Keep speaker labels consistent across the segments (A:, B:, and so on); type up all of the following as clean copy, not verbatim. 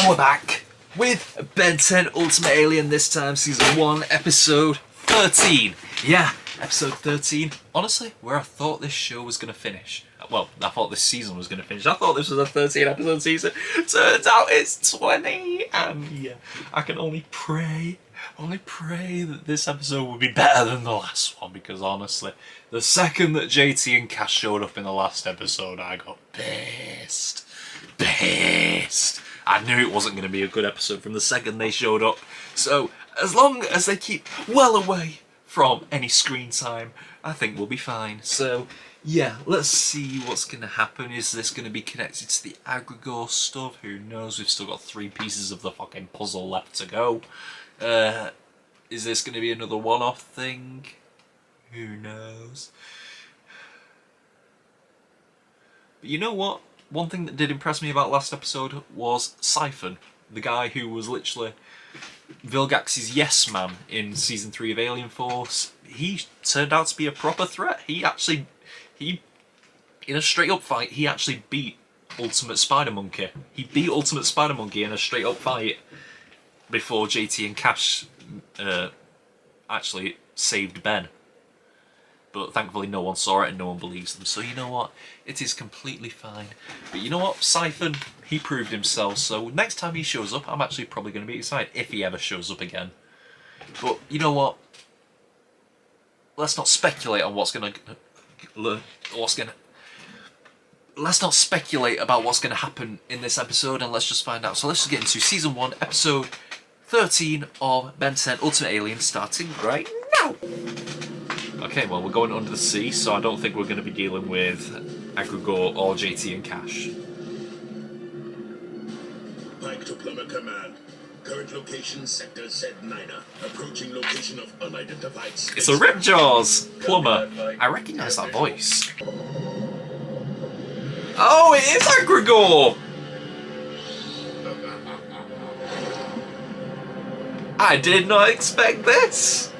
A: we're back with Ben 10 Ultimate Alien, this time Season 1, Episode 13. Yeah, Episode 13. Honestly, where I thought this show was going to finish. Well, I thought this season was going to finish. I thought this was a 13 episode season. Turns out it's 20. And yeah, I can only pray that this episode will be better than the last one. Because honestly, the second that JT and Cash showed up in the last episode, I got pissed. I knew it wasn't going to be a good episode from the second they showed up. So, as long as they keep well away from any screen time, I think we'll be fine. So, yeah, let's see what's going to happen. Is this going to be connected to the aggregor stuff? Who knows? We've still got 3 pieces of the fucking puzzle left to go. Is this going to be another one-off thing? Who knows? But you know what? One thing that did impress me about last episode was Siphon, the guy who was literally Vilgax's yes man in Season 3 of Alien Force. He turned out to be a proper threat. He in a straight up fight, he actually beat Ultimate Spider Monkey. He beat Ultimate Spider Monkey in a straight up fight before JT and Cash actually saved Ben. But thankfully no one saw it and no one believes them. So you know what? It is completely fine. But you know what? Siphon, he proved himself. So next time he shows up, I'm actually probably going to be excited if he ever shows up again. But you know what? Let's not speculate on let's not speculate about what's going to happen in this episode, and let's just find out. So let's just get into Season 1, Episode 13 of Ben 10 Ultimate Alien, starting right now. Okay, well, we're going under the sea, so I don't think we're going to be dealing with Aggregor or JT and Cash.
B: Pike to Plumber Command. Current location, Sector Z9. Approaching location of unidentified space.
A: It's a Ripjaws Plumber. I recognise that voice. Oh, it is Aggregor! I did not expect this!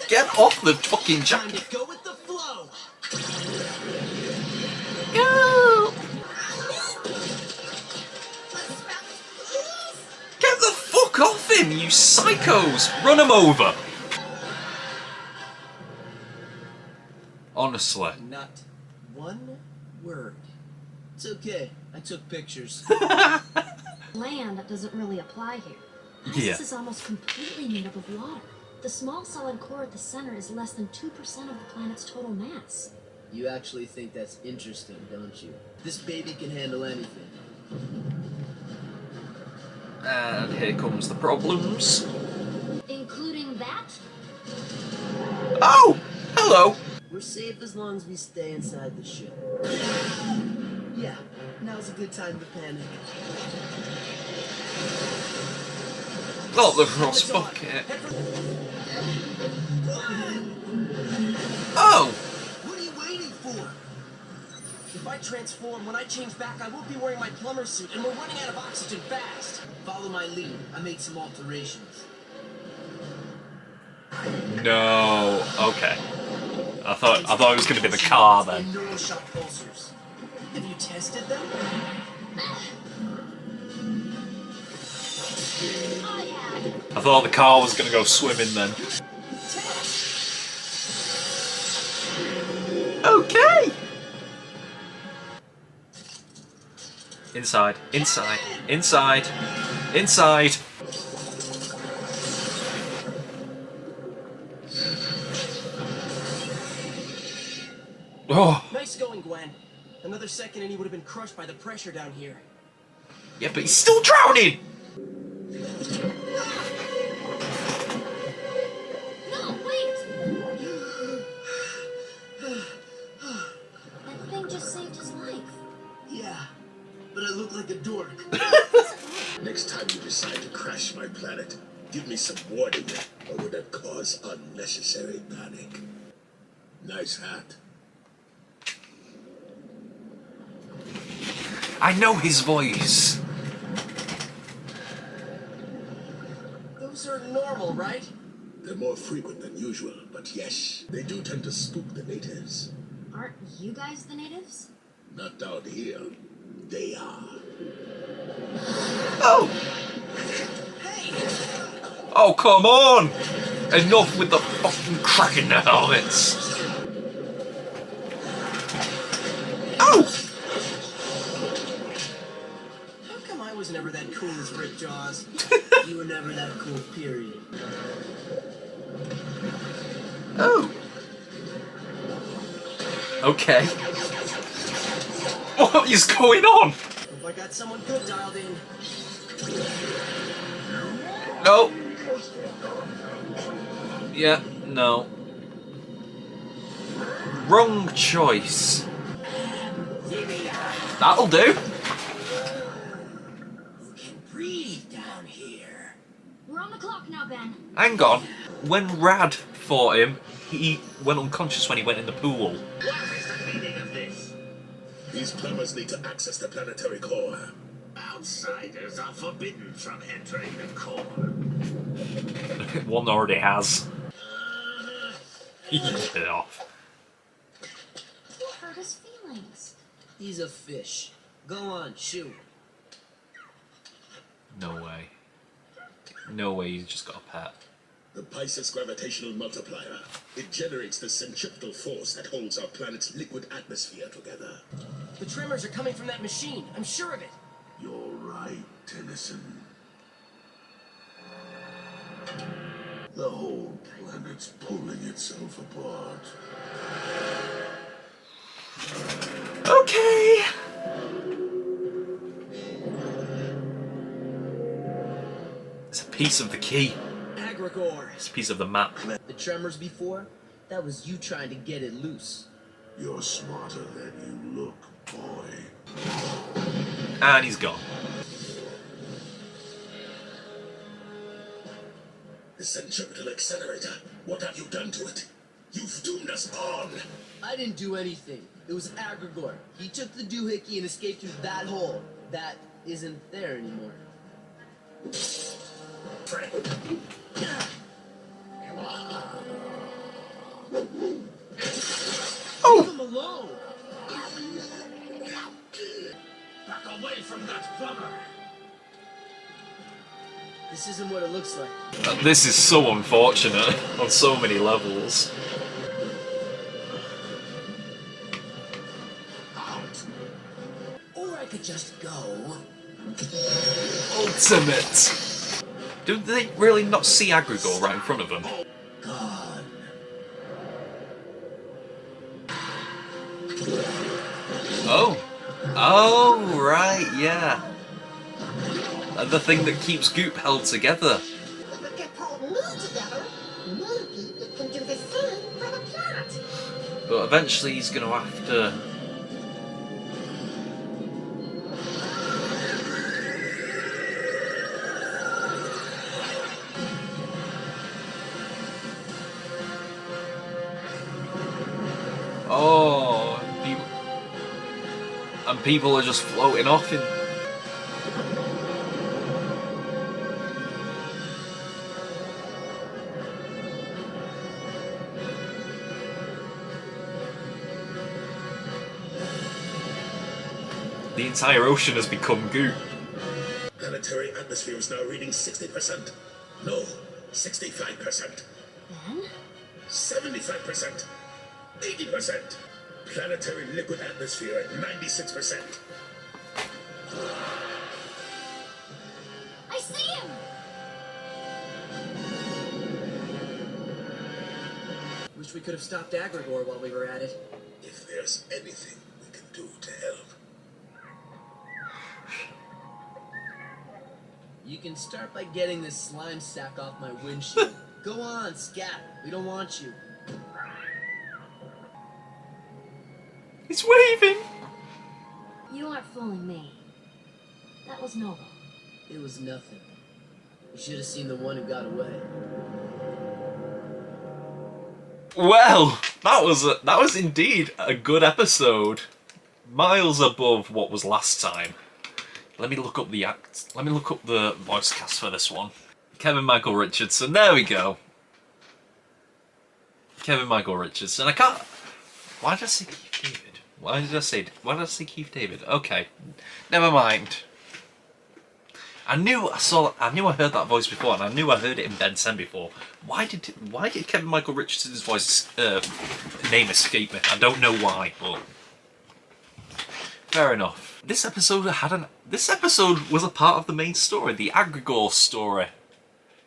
A: Get off the fucking jacket!
C: Go with the flow.
A: Go! Get the fuck off him, you psychos! Run him over! Honestly.
C: Not one word. It's okay. I took pictures.
D: Land that doesn't really apply here.
A: Yeah.
D: Isis is almost completely made up of water. The small solid core at the center is less than 2% of the planet's total mass.
C: You actually think that's interesting, don't you? This baby can handle anything.
A: And here comes the problems.
D: Including that?
A: Oh! Hello!
C: We're safe as long as we stay inside the ship. Yeah, now's a good time to panic.
A: Not the frost bucket. Oh!
C: What are you waiting for? If I transform, when I change back, I won't be wearing my plumber suit, and we're running out of oxygen fast. Follow my lead. I made some alterations.
A: No. Okay. I thought it was going to be the car then.
C: Neuroshock pulsers. Have you tested them?
A: I thought the car was going to go swimming then. Okay! Inside, inside, inside, inside! Oh!
C: Nice going, Gwen. Another second and he would have been crushed by the pressure down here.
A: Yeah, but he's still drowning!
D: No, wait! That thing just saved his life.
C: Yeah, but I look like a dork.
B: Next time you decide to crash my planet, give me some warning, or would that cause unnecessary panic? Nice hat.
A: I know his voice.
C: Those are normal, right?
B: They're more frequent than usual, but yes, they do tend to spook the natives.
D: Aren't you guys the natives?
B: Not down here. They are.
A: Oh!
C: Hey!
A: Oh, come on! Enough with the fucking crack in the helmets! Oh!
C: How come I was never that cool as Rick Jaws? You were never that cool, period.
A: Oh! Okay. What is going on?
C: Hope I got someone good dialed in.
A: No. Yeah, no. Wrong choice. That'll do.
C: You can breathe down here.
D: We're on the clock now, Ben.
A: Hang on. When Rad fought him, he went unconscious when he went in the pool.
B: What is the meaning of this? These plumbers need to access the planetary core. Outsiders are forbidden from entering the core.
A: One already has. Get off.
D: Who hurt his feelings?
C: He's a fish. Go on, shoot.
A: No way. No way he's just got a pet.
B: The Kysept gravitational multiplier. It generates the centripetal force that holds our planet's liquid atmosphere together.
C: The tremors are coming from that machine. I'm sure of it.
B: You're right, Tennyson. The whole planet's pulling itself apart.
A: Okay. It's a piece of the key.
C: Agrigor.
A: It's a piece of the map.
C: The tremors before? That was you trying to get it loose.
B: You're smarter than you look, boy.
A: And he's gone.
B: The centripetal accelerator. What have you done to it? You've doomed us all.
C: I didn't do anything. It was Agrigor. He took the doohickey and escaped through that hole. That isn't there anymore.
B: Friend.
C: Leave him alone!
B: Back away from that plumber.
C: This isn't what it looks like.
A: This is so unfortunate on so many levels.
B: Out.
C: Or I could just go.
A: Ultimate. Do they really not see Agrigor right in front of them?
C: Gone.
A: Oh. Oh, right, yeah. The thing that keeps Goop held together.
E: If it can pull me together, maybe it can do the same for the planet.
A: But eventually he's going to have to... Oh, and people are just floating off in... The entire ocean has become goo.
B: Planetary atmosphere is now reading 60%. No, 65%.
D: Ben?
B: 75%. 80%. Planetary liquid atmosphere at 96%.
D: I see him!
C: Wish we could have stopped Agrigor while we were at it.
B: If there's anything we can do to help.
C: You can start by getting this slime sack off my windshield. Go on, scat. We don't want you.
A: He's waving!
D: You aren't fooling me. That was noble.
C: It was nothing. You should have seen the one who got away.
A: Well, that was indeed a good episode. Miles above what was last time. Let me look up the voice cast for this one. Kevin Michael Richardson. There we go. Kevin Michael Richardson. I can't. Why did I say Keith David? Why did I say Keith David? Okay, never mind. I knew I heard that voice before, and I knew I heard it in Ben 10 before. Why did Kevin Michael Richardson's voice name escape me? I don't know why, but fair enough. This episode was a part of the main story, the Agrigor story.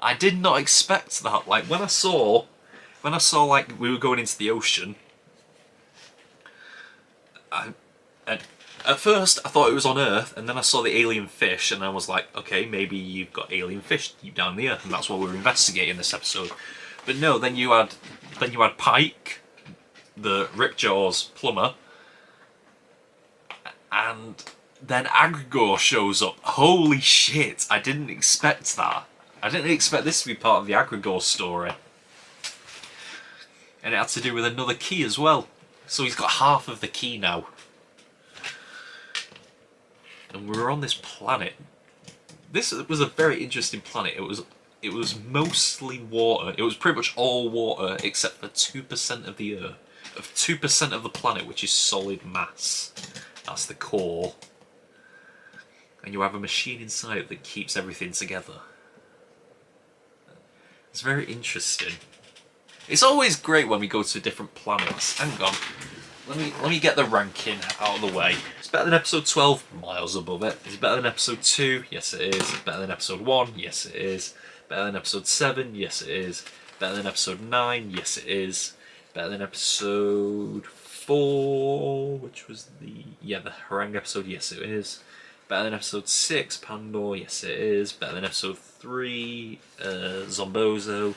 A: I did not expect that. Like when I saw like we were going into the ocean, and at first I thought it was on Earth, and then I saw the alien fish, and I was like, okay, maybe you've got alien fish deep down the Earth, and that's what we were investigating this episode. But no, then you had Pike, the Ripjaw's plumber, and then Agrigor shows up. Holy shit! I didn't expect that. I didn't expect this to be part of the Agrigor story. And it had to do with another key as well. So he's got half of the key now. And we were on this planet. This was a very interesting planet. It was mostly water. It was pretty much all water except for 2% of the Earth. Of 2% of the planet, which is solid mass. That's the core. And you have a machine inside it that keeps everything together. It's very interesting. It's always great when we go to different planets. Hang on. Let me get the ranking out of the way. It's better than episode 12, miles above it. It's better than episode 2, yes it is. Better than episode 1, yes it is. Better than episode 7, yes it is. Better than episode 9, yes it is. Better than episode 4, which was the harangue episode, yes it is. Better than episode 6, Pandor, yes it is. Better than episode 3, Zombozo.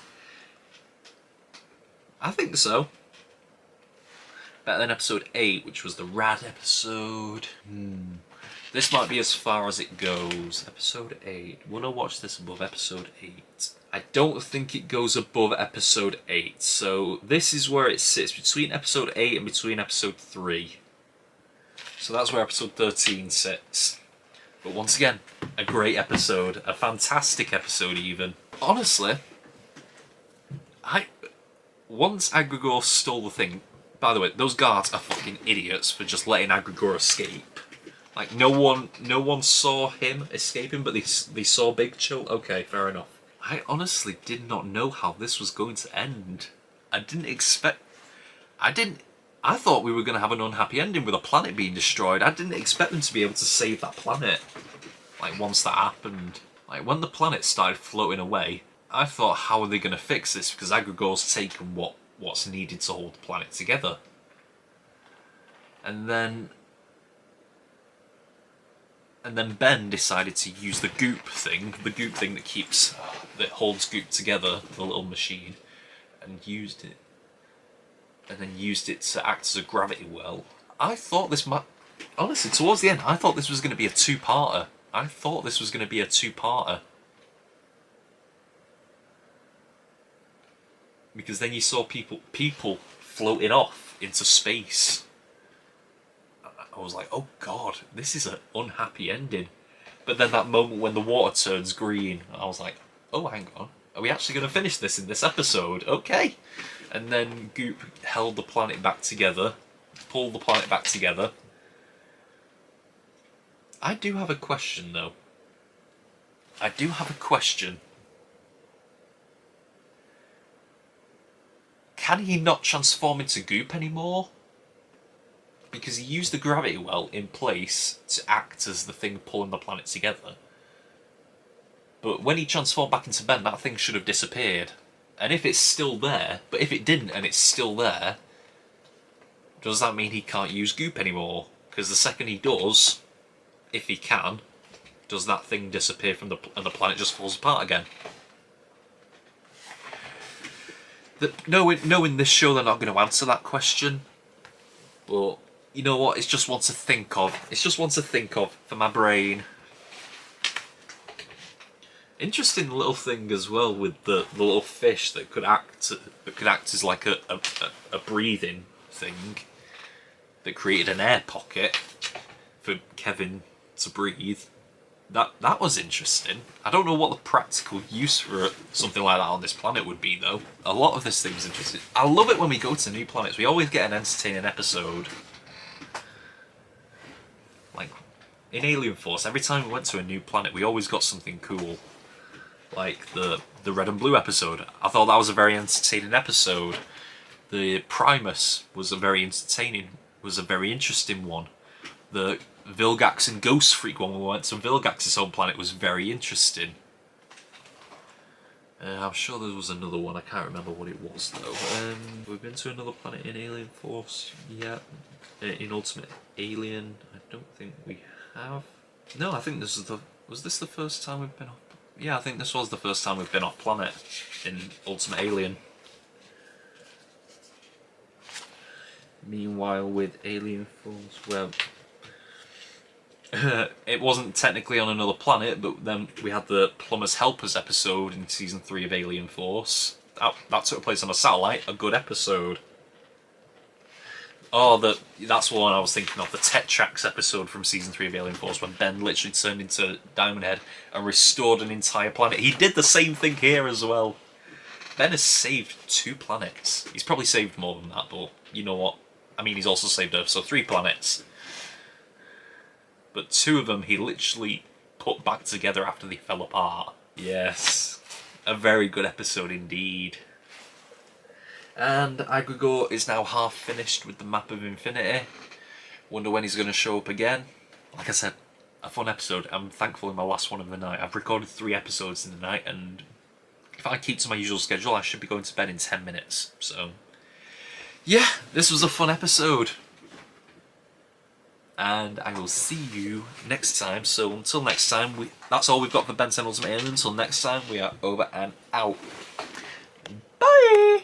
A: I think so. Better than episode 8, which was the Rad episode. This might be as far as it goes. Episode 8. Will I watch this above episode 8? I don't think it goes above episode 8. So this is where it sits between episode 8 and between episode 3. So that's where episode 13 sits. But once again, a great episode. A fantastic episode even. Honestly, once Agrigor stole the thing... By the way, those guards are fucking idiots for just letting Agrigor escape. Like, no one saw him escaping, but they saw Big Chill. Okay, fair enough. I honestly did not know how this was going to end. I thought we were going to have an unhappy ending with a planet being destroyed. I didn't expect them to be able to save that planet. Like, once that happened. Like, when the planet started floating away, I thought, how are they going to fix this? Because Agrigor's taken what's needed to hold the planet together. And then Ben decided to use the goop thing that holds goop together, the little machine, and used it to act as a gravity well. I thought this might... Honestly, towards the end, I thought this was going to be a two-parter. Because then you saw people floating off into space. I was like, oh god, this is an unhappy ending. But then that moment when the water turns green, I was like, oh hang on, are we actually going to finish this in this episode? Okay. And then Goop held the planet back together, pulled the planet back together. I do have a question though. Can he not transform into Goop anymore? Because he used the gravity well in place to act as the thing pulling the planet together. But when he transformed back into Ben, that thing should have disappeared. And if it's still there, but if it didn't and it's still there, does that mean he can't use Goop anymore? Because the second he does, if he can, does that thing disappear from and the planet just falls apart again? Knowing this show, they're not going to answer that question. But you know what? It's just one to think of. For my brain. Interesting little thing as well with the little fish that could act as like a breathing thing that created an air pocket for Kevin to breathe. That was interesting. I don't know what the practical use for something like that on this planet would be though. A lot of this thing's interesting. I love it when we go to new planets. We always get an entertaining episode. in Alien Force, every time we went to a new planet, we always got something cool. Like the Red and Blue episode. I thought that was a very entertaining episode. The Primus was a very interesting one. The Vilgax and Ghost Freak one, when we went to Vilgax's home planet, was very interesting. I'm sure there was another one, I can't remember what it was though. We've been to another planet in Alien Force yet. In Ultimate Alien, I don't think we have. No, I think this is was this the first time we've been off? Yeah, I think this was the first time we've been off planet in Ultimate Alien. Meanwhile, with Alien Force, well, it wasn't technically on another planet, but then we had the Plumber's Helpers episode in Season 3 of Alien Force. That took place on a satellite, a good episode. Oh, that's the one I was thinking of, the Tetrax episode from Season 3 of Alien Force, when Ben literally turned into Diamond Head and restored an entire planet. He did the same thing here as well. Ben has saved 2 planets. He's probably saved more than that, but you know what? I mean, he's also saved Earth, so 3 planets. But 2 of them he literally put back together after they fell apart. Yes, a very good episode indeed. And Agregor is now half finished with the Map of Infinity. Wonder when he's going to show up again. Like I said, a fun episode. I'm thankful in my last one of the night. I've recorded 3 episodes in the night, and if I keep to my usual schedule, I should be going to bed in 10 minutes. So, yeah, this was a fun episode. And I will see you next time. So until next time, that's all we've got for Ben 10 Ultimate Alien. Until next time, we are over and out. Bye!